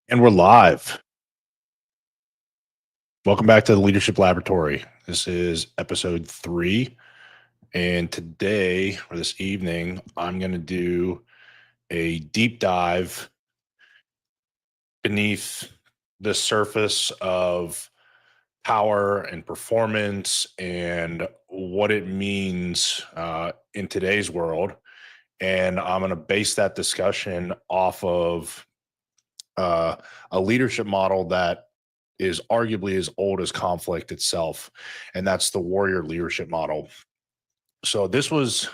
And we're live. Welcome back to the Leadership Laboratory. This is episode 3. And today, or this evening, I'm going to do a deep dive beneath the surface of power and performance and what it means in today's world. And I'm going to base that discussion off of a leadership model that is arguably as old as conflict itself, and that's the warrior leadership model. So this was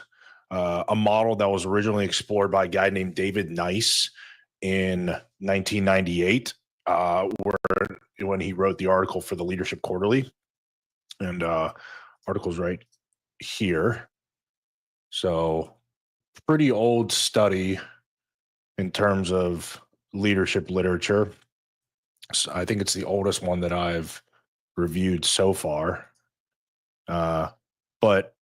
a model that was originally explored by a guy named David Nice in 1998, when he wrote the article for the Leadership Quarterly, and articles right here. So pretty old study in terms of leadership literature. I think it's the oldest one that I've reviewed so far. Uh, but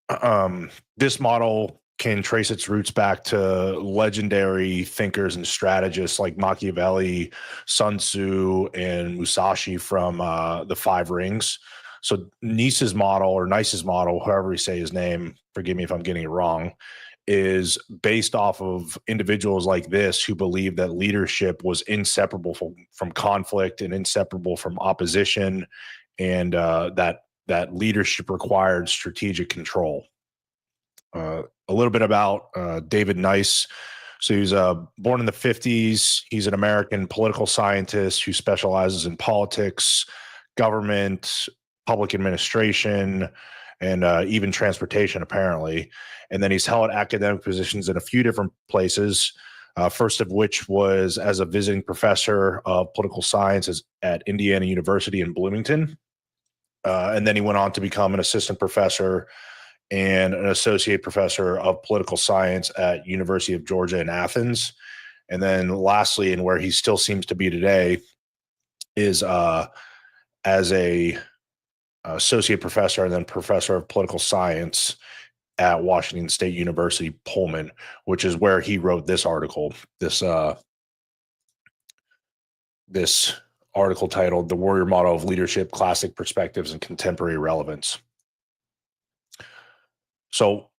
this model can trace its roots back to legendary thinkers and strategists like Machiavelli, Sun Tzu, and Musashi from the Five Rings. So Nice's model, however you say his name, forgive me if I'm getting it wrong, is based off of individuals like this who believe that leadership was inseparable from conflict and inseparable from opposition, and that leadership required strategic control. A little bit about David Nice. So he was born in the 50s. He's an American political scientist who specializes in politics, government, public administration, and even transportation, apparently. And then he's held academic positions in a few different places. First of which was as a visiting professor of political sciences at Indiana University in Bloomington. And then he went on to become an assistant professor and an associate professor of political science at University of Georgia in Athens. And then lastly, and where he still seems to be today, is as a associate professor and then professor of political science at Washington State University Pullman, which is where he wrote this article. This article titled "The Warrior Model of Leadership: Classic Perspectives and Contemporary Relevance." So,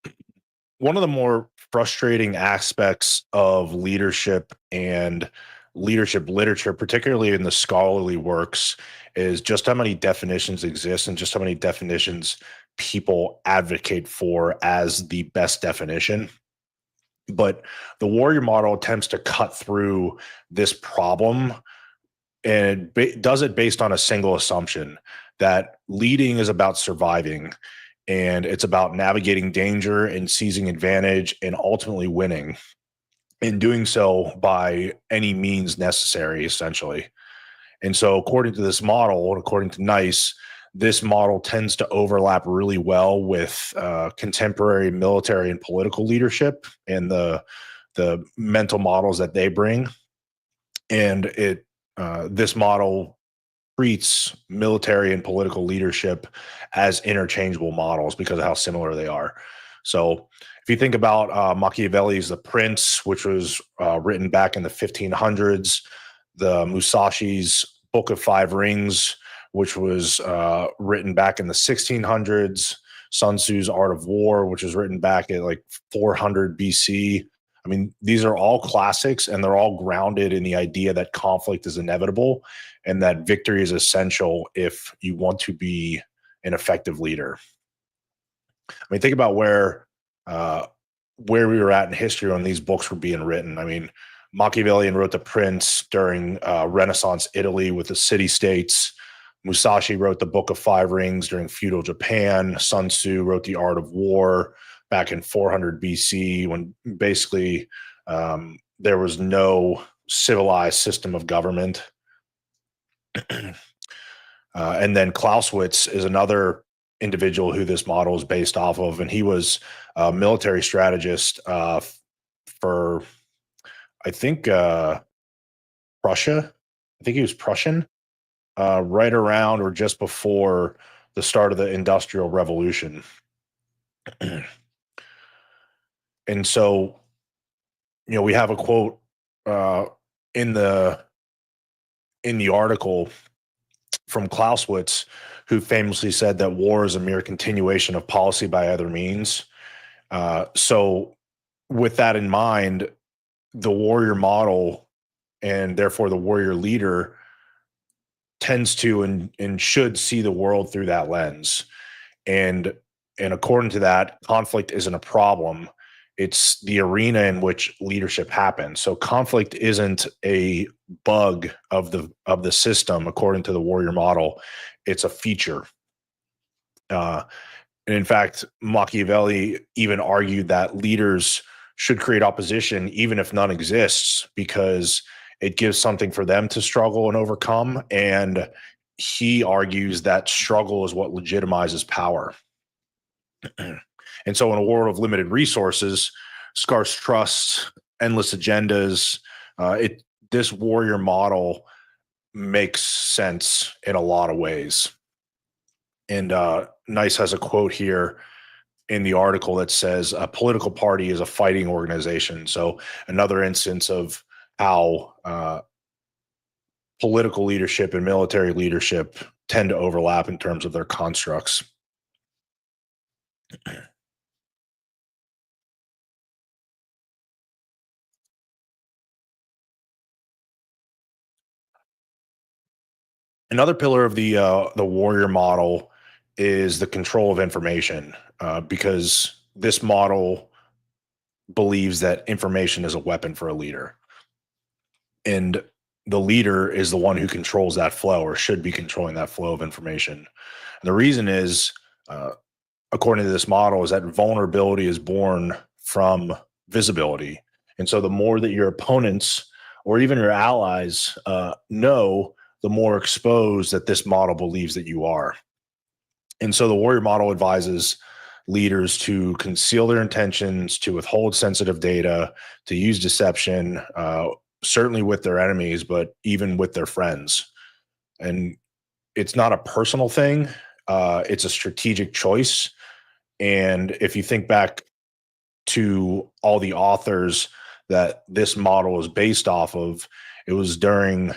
one of the more frustrating aspects of leadership and leadership literature, particularly in the scholarly works, is just how many definitions exist and just how many definitions people advocate for as the best definition. But the warrior model attempts to cut through this problem, and does it based on a single assumption that leading is about surviving, and it's about navigating danger and seizing advantage and ultimately winning, and doing so by any means necessary, essentially. And so, according to this model, and according to Nice, this model tends to overlap really well with contemporary military and political leadership and the mental models that they bring. And this model treats military and political leadership as interchangeable models because of how similar they are. So, if you think about Machiavelli's The Prince, which was written back in the 1500s, the Musashi's Book of Five Rings, which was written back in the 1600s, Sun Tzu's Art of War, which was written back at like 400 BC. I mean, these are all classics, and they're all grounded in the idea that conflict is inevitable and that victory is essential if you want to be an effective leader. I mean, think about where we were at in history when these books were being written. I mean, Machiavelli wrote The Prince during Renaissance Italy with the city states. Musashi wrote the Book of Five Rings during feudal Japan. Sun Tzu wrote the Art of War back in 400 BC, when basically there was no civilized system of government. And then Clausewitz is another individual who this model is based off of, and he was a military strategist for, I think, Prussia. I think he was Prussian, right around or just before the start of the Industrial Revolution. And so, we have a quote uh, in the in the article from Clausewitz, who famously said that war is a mere continuation of policy by other means. So, with that in mind, the warrior model and therefore the warrior leader tends to and should see the world through that lens. And according to that, conflict isn't a problem. It's the arena in which leadership happens. So conflict isn't a bug of the system, according to the warrior model. It's a feature. And in fact, Machiavelli even argued that leaders should create opposition even if none exists, because it gives something for them to struggle and overcome. And he argues that struggle is what legitimizes power. And so, in a world of limited resources, scarce trust, endless agendas, this warrior model makes sense in a lot of ways. And Nice has a quote here in the article that says, "A political party is a fighting organization." So, another instance of how political leadership and military leadership tend to overlap in terms of their constructs. Another pillar of the warrior model is the control of information, because this model believes that information is a weapon for a leader, and the leader is the one who controls that flow, or should be controlling that flow of information. And the reason is, uh, according to this model, is that vulnerability is born from visibility, and so the more that your opponents or even your allies know, the more exposed that this model believes that you are. And so the warrior model advises leaders to conceal their intentions, to withhold sensitive data, to use deception, certainly with their enemies, but even with their friends. And it's not a personal thing, it's a strategic choice. And if you think back to all the authors that this model is based off of, it was during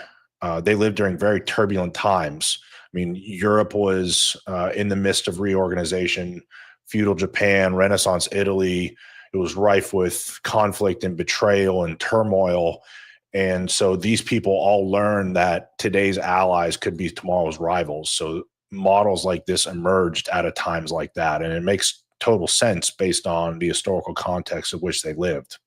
they lived during very turbulent times. I mean, Europe was in the midst of reorganization, feudal Japan, Renaissance Italy. It was rife with conflict and betrayal and turmoil. And so these people all learned that today's allies could be tomorrow's rivals. So models like this emerged at a times like that. And it makes total sense based on the historical context of which they lived.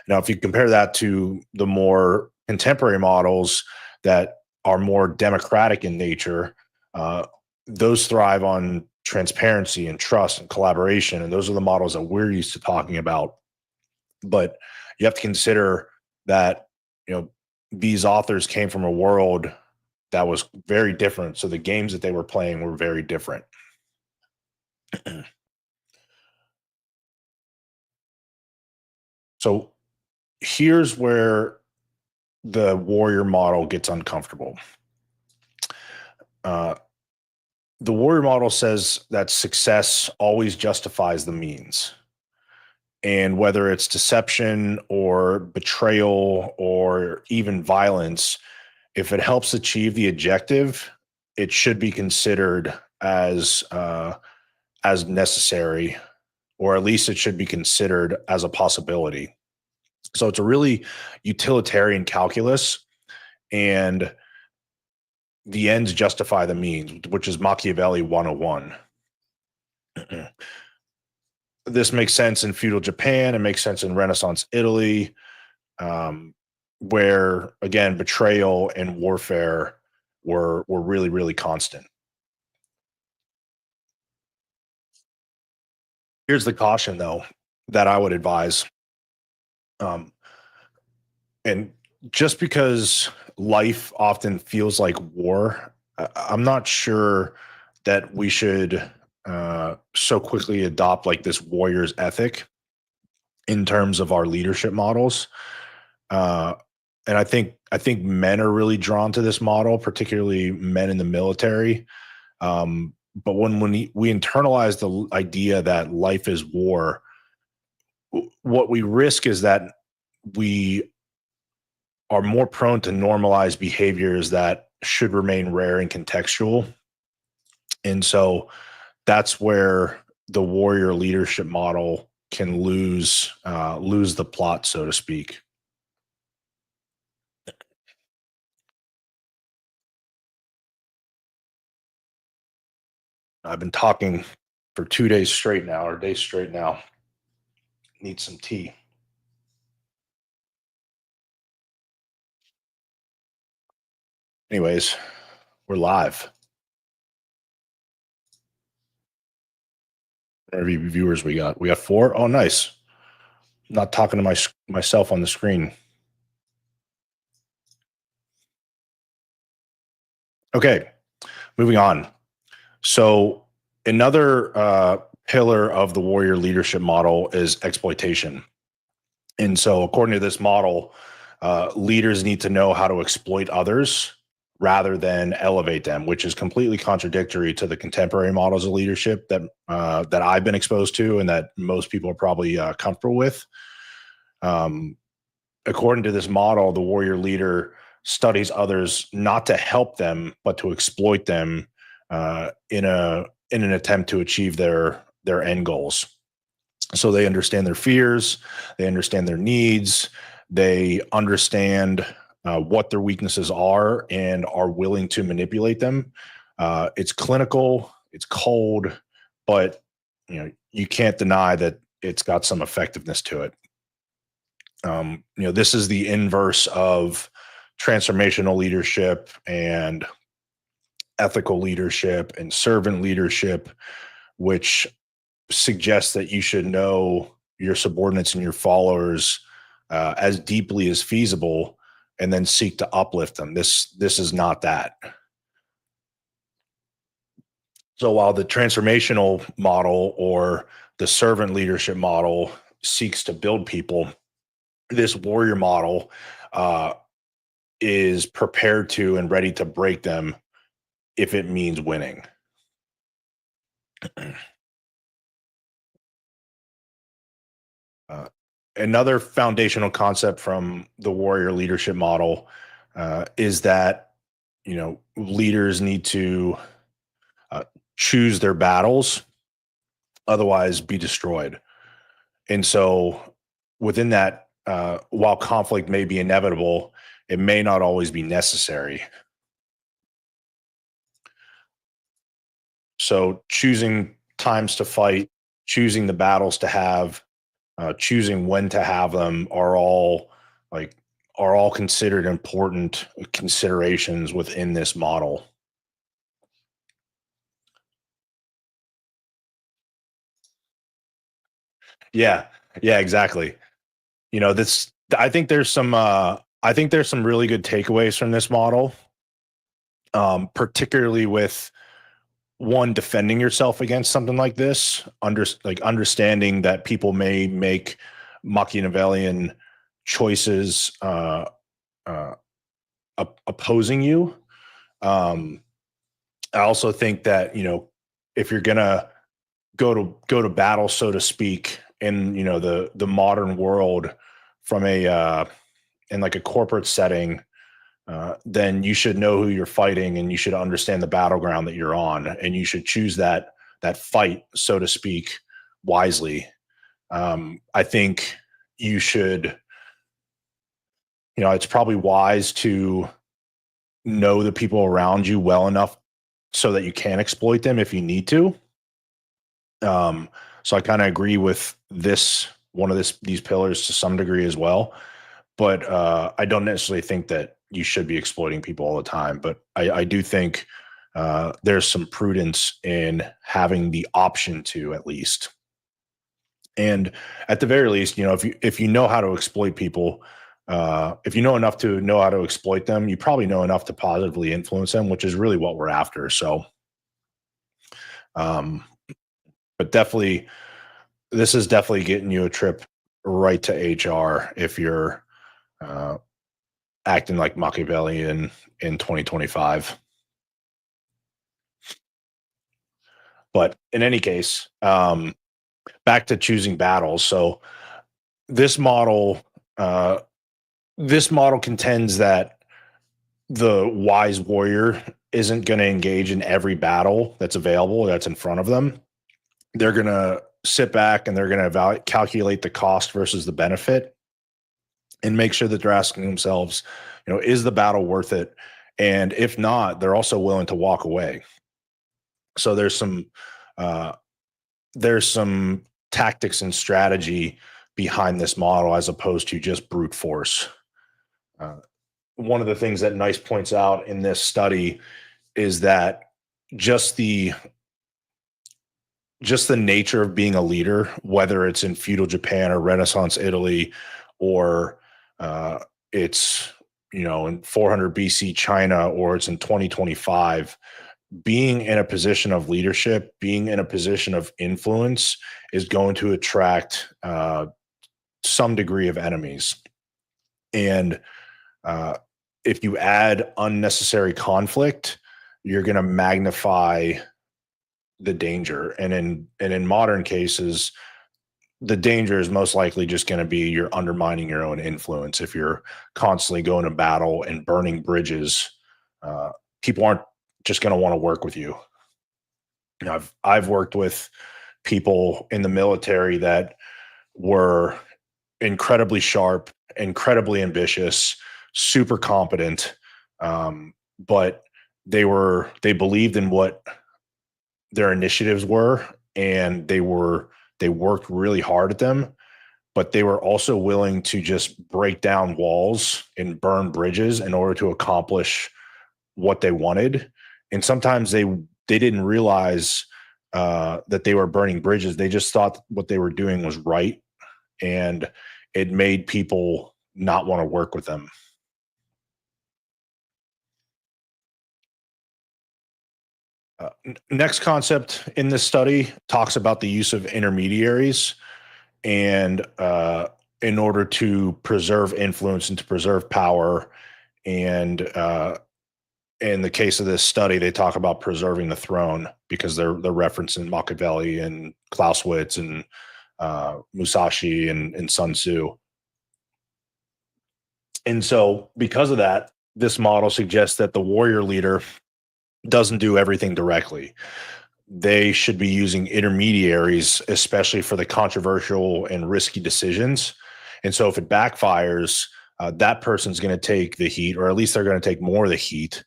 Now, if you compare that to the more contemporary models that are more democratic in nature, those thrive on transparency and trust and collaboration. And those are the models that we're used to talking about. But you have to consider that, these authors came from a world that was very different. So the games that they were playing were very different. So here's where the warrior model gets uncomfortable. Uh, the warrior model says that success always justifies the means. And whether it's deception or betrayal or even violence, if it helps achieve the objective, it should be considered as necessary, or at least it should be considered as a possibility. So it's a really utilitarian calculus, and the ends justify the means, which is Machiavelli 101. This makes sense in feudal Japan. It makes sense in Renaissance Italy, where, again, betrayal and warfare were really, really constant. Here's the caution, though, that I would advise. Um, and just because life often feels like war, I'm not sure that we should so quickly adopt like this warrior's ethic in terms of our leadership models. Uh, and I think men are really drawn to this model, particularly men in the military. But when we internalize the idea that life is war, what we risk is that we are more prone to normalize behaviors that should remain rare and contextual. And so that's where the warrior leadership model can lose the plot, so to speak. I've been talking for 2 days straight now, or days straight now. Need some tea. Anyways, we're live. How many viewers we got? We got 4. Oh, nice. Not talking to myself on the screen. Okay, moving on. So another pillar of the warrior leadership model is exploitation. And so, according to this model, leaders need to know how to exploit others rather than elevate them, which is completely contradictory to the contemporary models of leadership that I've been exposed to and that most people are probably comfortable with. Um, According to this model, the warrior leader studies others not to help them, but to exploit them in an attempt to achieve their end goals. So they understand their fears, they understand their needs, they understand what their weaknesses are, and are willing to manipulate them. It's clinical, it's cold, but you can't deny that it's got some effectiveness to it. This is the inverse of transformational leadership and ethical leadership and servant leadership, which suggests that you should know your subordinates and your followers as deeply as feasible, and then seek to uplift them. This is not that. So while the transformational model or the servant leadership model seeks to build people, this warrior model uh, is prepared to and ready to break them if it means winning. Uh, Another foundational concept from the warrior leadership model is that leaders need to uh, choose their battles, otherwise be destroyed. And so, within that, while conflict may be inevitable, it may not always be necessary. So, choosing times to fight, choosing the battles to have, choosing when to have them like are all considered important considerations within this model. Yeah, yeah, exactly. This I think there's some really good takeaways from this model, particularly with one defending yourself against something like this, understanding that people may make Machiavellian choices uh, opposing you. Um, I also think that if you're gonna go to battle, so to speak, in the modern world from a in like a corporate setting, then you should know who you're fighting and you should understand the battleground that you're on, and you should choose that fight, so to speak, wisely. I think you should, it's probably wise to know the people around you well enough so that you can exploit them if you need to. So I kind of agree with these pillars to some degree as well, but I don't necessarily think that you should be exploiting people all the time. But I do think there's some prudence in having the option to, at least. And at the very least, if you know how to exploit people, if you know enough to know how to exploit them, you probably know enough to positively influence them, which is really what we're after. So, um, but definitely, this is definitely getting you a trip right to HR if you're uh, acting like Machiavelli in 2025. But in any case, back to choosing battles. So this model This model contends that the wise warrior isn't going to engage in every battle that's available that's in front of them. They're going to sit back and they're going to calculate the cost versus the benefit and make sure that they're asking themselves, is the battle worth it? And if not, they're also willing to walk away. So uh, there's some tactics and strategy behind this model as opposed to just brute force. Uh, One of the things that Nice points out in this study is that just the just the nature of being a leader, whether it's in feudal Japan or Renaissance Italy, or it's in 400 BC China, or it's in 2025, being in a position of leadership, being in a position of influence, is going to attract some degree of enemies. And uh, if you add unnecessary conflict, you're going to magnify the danger. And in modern cases, the danger is most likely just going to be you're undermining your own influence. If you're constantly going to battle and burning bridges, uh, people aren't just going to want to work with you. I've worked with people in the military that were incredibly sharp, incredibly ambitious, super competent, but they believed in what their initiatives were, and they worked really hard at them, but they were also willing to just break down walls and burn bridges in order to accomplish what they wanted. And sometimes they didn't realize that they were burning bridges. They just thought what they were doing was right, and it made people not want to work with them. Next concept in this study talks about the use of intermediaries, and in order to preserve influence and to preserve power. And in the case of this study, they talk about preserving the throne because they're referencing Machiavelli and Clausewitz and Musashi and Sun Tzu. And so, because of that, this model suggests that the warrior leader doesn't do everything directly. They should be using intermediaries, especially for the controversial and risky decisions. And so, if it backfires, that person's going to take the heat, or at least they're going to take more of the heat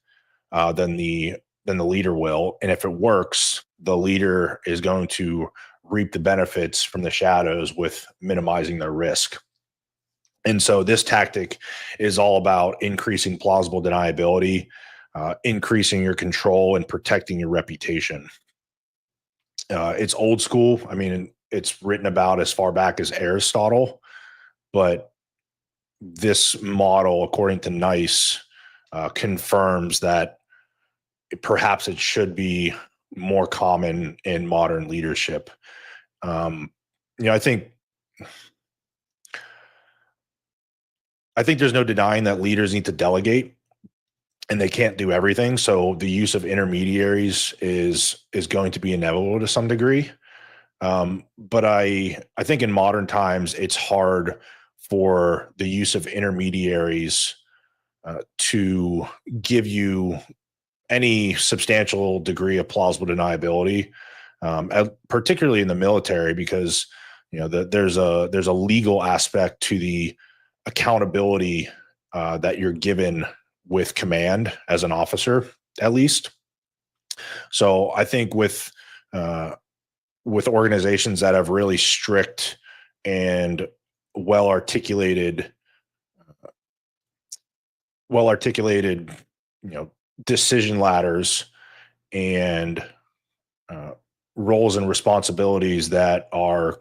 than the leader will. And if it works, the leader is going to reap the benefits from the shadows with minimizing their risk. And so this tactic is all about increasing plausible deniability, increasing your control, and protecting your reputation. It's old school. I mean, it's written about as far back as Aristotle, but this model, according to Nice, confirms that perhaps it should be more common in modern leadership. Um, you know, I think there's no denying that leaders need to delegate and they can't do everything. So the use of intermediaries is going to be inevitable to some degree. But I think in modern times it's hard for the use of intermediaries to give you any substantial degree of plausible deniability, particularly in the military, because there's a legal aspect to the accountability that you're given with command as an officer, at least. So I think with organizations that have really strict and well articulated, well articulated, decision ladders and uh, roles and responsibilities that are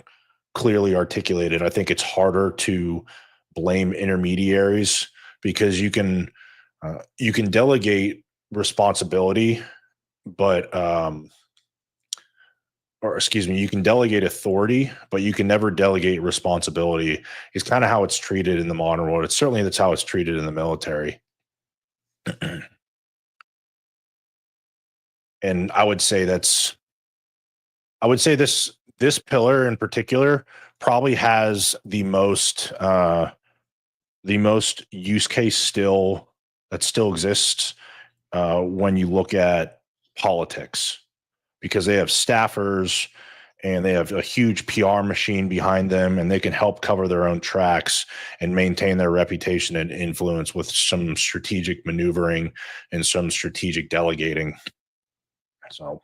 clearly articulated, I think it's harder to blame intermediaries because you can delegate responsibility, but or excuse me, you can delegate authority, but you can never delegate responsibility. It's kind of how it's treated in the modern world. It's certainly that's how it's treated in the military. And I would say this pillar in particular probably has the most the most use case still exists when you look at politics, because they have staffers and they have a huge PR machine behind them, and they can help cover their own tracks and maintain their reputation and influence with some strategic maneuvering and some strategic delegating. So,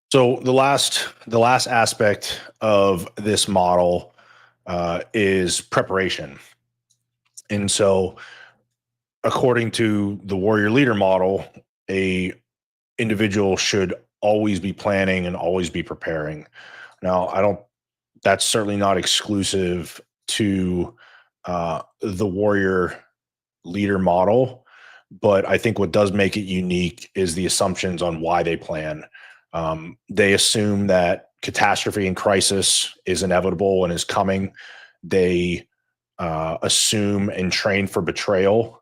so the last aspect of this model is preparation, and so according to the warrior leader model, a individual should always be planning and always be preparing. Now, I don't. That's certainly not exclusive to the warrior leader model, but I think what does make it unique is the assumptions on why they plan. They assume that catastrophe and crisis is inevitable and is coming. They assume and train for betrayal,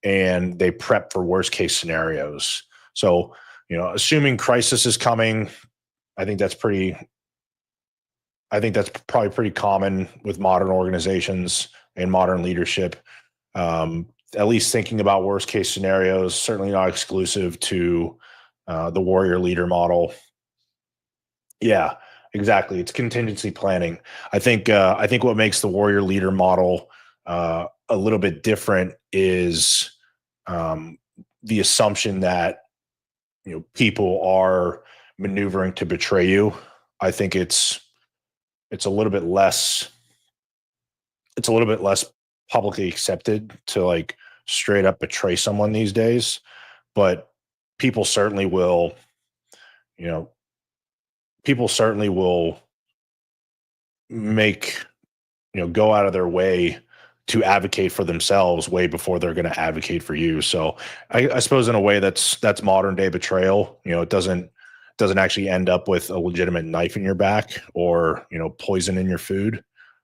and they prep for worst case scenarios. So, assuming crisis is coming, I think that's pretty. I think that's probably pretty common with modern organizations and modern leadership. At least thinking about worst case scenarios, certainly not exclusive to the warrior leader model. Yeah, exactly. It's contingency planning. I think what makes the warrior leader model a little bit different is um, the assumption that people are maneuvering to betray you. I think it's a little bit less it's a little bit less publicly accepted to like straight up betray someone these days, but people certainly will, you know, people certainly will make, go out of their way to advocate for themselves way before they're going to advocate for you. So I suppose in a way that's modern day betrayal. It doesn't actually end up with a legitimate knife in your back or poison in your food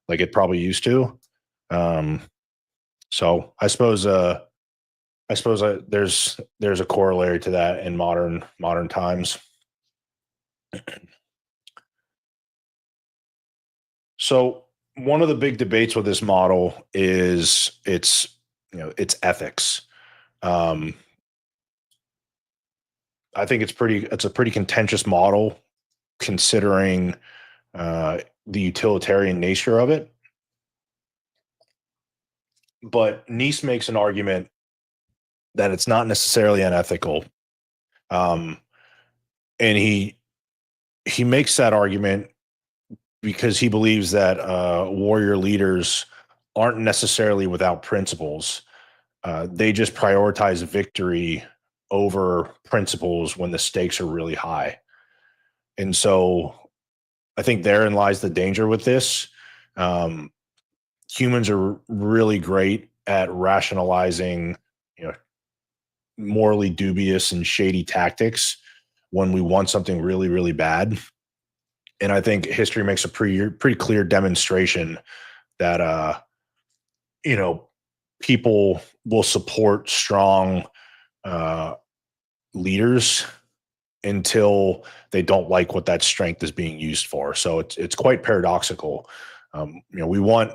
like it probably used to. Um, so I suppose there's a corollary to that in modern times. So one of the big debates with this model is its ethics. Um, I think it's a pretty contentious model considering the utilitarian nature of it. But Nice makes an argument that it's not necessarily unethical, um, and he makes that argument because he believes that warrior leaders aren't necessarily without principles. They just prioritize victory over principles when the stakes are really high. And so I think therein lies the danger with this. Um, Humans are really great at rationalizing, you know, morally dubious and shady tactics when we want something really, really bad. And I think history makes a pretty clear demonstration that you know people will support strong uh, leaders until they don't like what that strength is being used for. So it's quite paradoxical. We want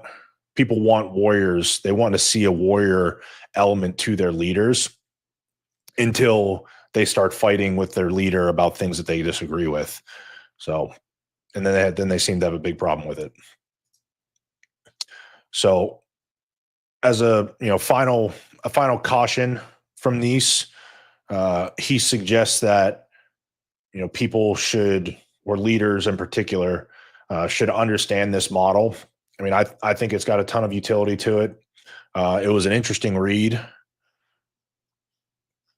people want warriors. They want to see a warrior element to their leaders until they start fighting with their leader about things that they disagree with. So, and then they seem to have a big problem with it. So, as a final caution from Nice, he suggests that people should, or leaders in particular, should understand this model. I mean, I think it's got a ton of utility to it. It was an interesting read.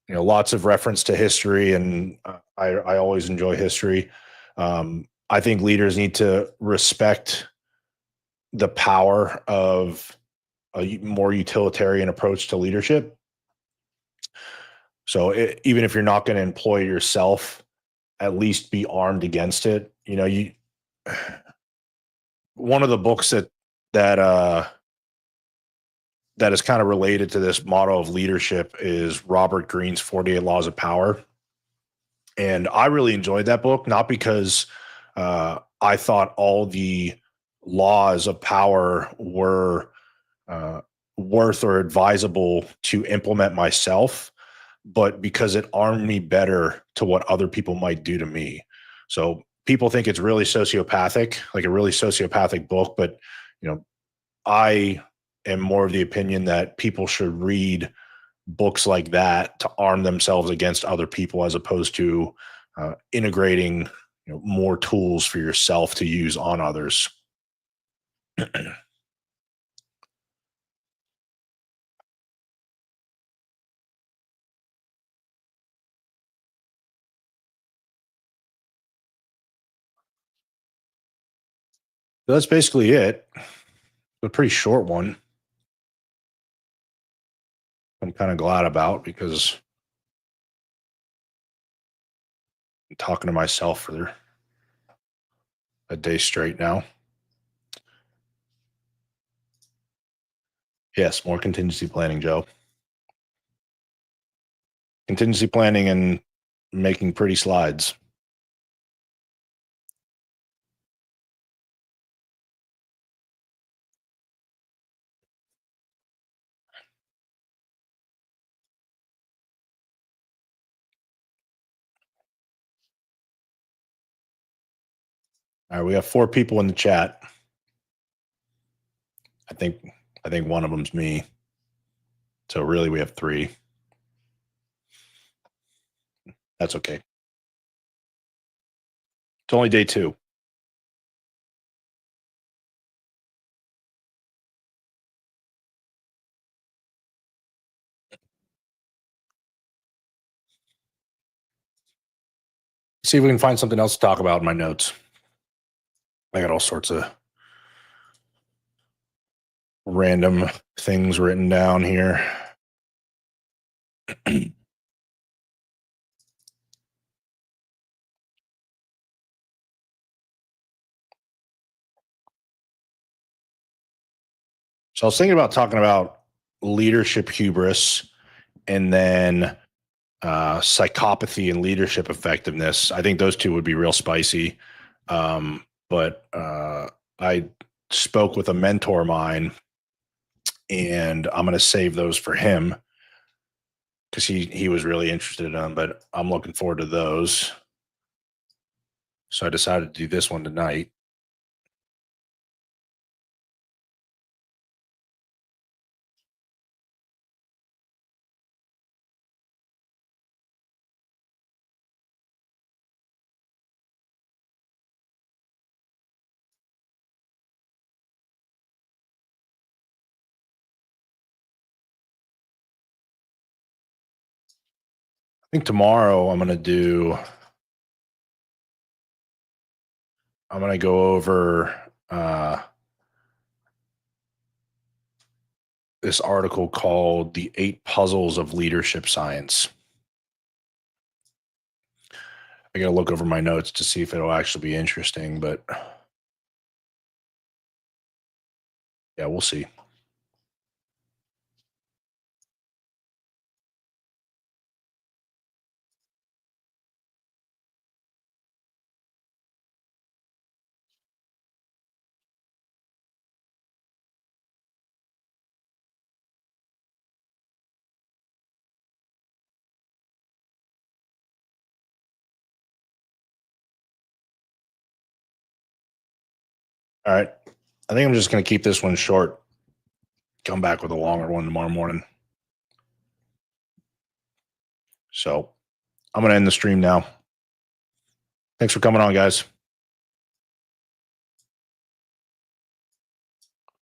Lots of reference to history, and I always enjoy history. I think leaders need to respect the power of a more utilitarian approach to leadership. So even if you're not going to employ it yourself, at least be armed against it. You One of the books that is kind of related to this model of leadership is Robert Greene's 48 Laws of Power. And I really enjoyed that book, not because I thought all the laws of power were uh, worth or advisable to implement myself, but because it armed me better to what other people might do to me. So people think it's really sociopathic, like a really sociopathic book, but you know, I am more of the opinion that people should read books like that to arm themselves against other people, as opposed to integrating more tools for yourself to use on others. That's basically it. A pretty short one. I'm kind of glad about, because I'm talking to myself for a day straight now. Yes, more contingency planning, Joe. Contingency planning and making pretty slides. All right, we have 4 people in the chat. I think one of them's me. So really, we have 3. That's okay. It's only day 2. See if we can find something else to talk about in my notes. I got all sorts of random things written down here. So I was thinking about talking about leadership hubris, and then psychopathy and leadership effectiveness. I think those 2 would be real spicy. But I spoke with a mentor of mine, and I'm going to save those for him because he was really interested in them. But I'm looking forward to those. So I decided to do this one tonight. I think tomorrow I'm going to go over this article called "The 8 Puzzles of Leadership Science." I got to look over my notes to see if it'll actually be interesting, but yeah, we'll see. All right. I think I'm just going to keep this one short. Come back with a longer one tomorrow morning. So I'm going to end the stream now. Thanks for coming on, guys.